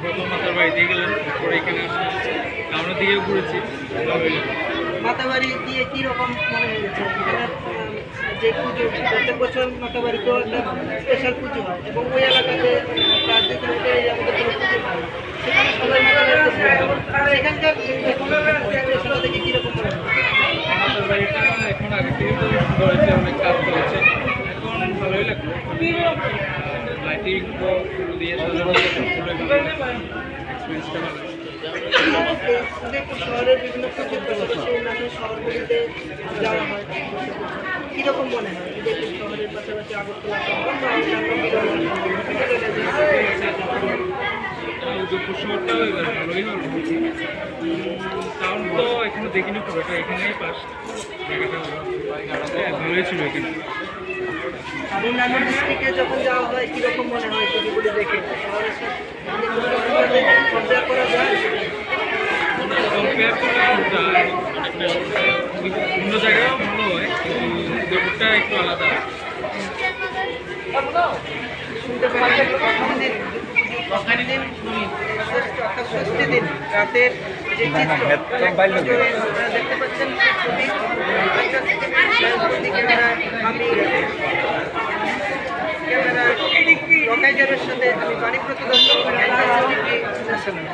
প্রথম মাতার বাড়িতে গেলাম, পরে এখানে আসলাম, আমরা দিকেও ঘুরেছি। মাতাবাড়ি দিয়ে কীরকম মনে হয়েছে? এখানে যে পুজো প্রত্যেক বছর মাতাবাড়িতেও একটা স্পেশাল পুজো হয় এবং ওই এলাকাতে প্রায় 2 কিলোমিটার আমাদের কোনো পুজো হয়, সেখানে সবাই মাতাবাড়িতে সেখানকার সেটা থেকে কীরকম মনে হয়? মাতার বাড়িটা এখন আগে থেকে তো সুন্দর হয়েছে, অনেক কাজ করেছে, এখন ভালোই লাগলো। লাইটিং দিয়ে সাজানো এক্সপিরিয়েন্সটা ভালো। উদয়পুর শহরের বিভিন্ন পুজোর পাশাপাশি অন্যান্য শহরগুলিতে যাওয়া হয়, কীরকম মনে হয় উদয়পুর শহরের পাশাপাশি আগরতলা শহর বা অন্যান্য উদয়পুর শহরটাও এবার ভালোই হলো। টাউন তো এখানে দেখিনি খুব একটা, এখানেই পাস জায়গাটা ভালোই ছিল এখানে। অন্যান্য ডিস্ট্রিক্টে যখন যাওয়া হয় কীরকম মনে হয় ছবিগুলি দেখে? শহরের সাথে কম্পেয়ার করা যায়? কম্পেয়ার করা যায়, অন্য জায়গায়ও ভালো হয়, কিন্তু উদয়পুরটা একটু আলাদা। শুনতে পাচ্ছেন প্রথম দিন অর্থাৎ ষষ্ঠী দিন রাতের যে চিত্র দেখতে পাচ্ছেন, ছবি ক্যামেরায় আমি ক্যামেরায় রকাইজারের সাথে আমি বাণীব্রত দত্ত ন্যাশনাল।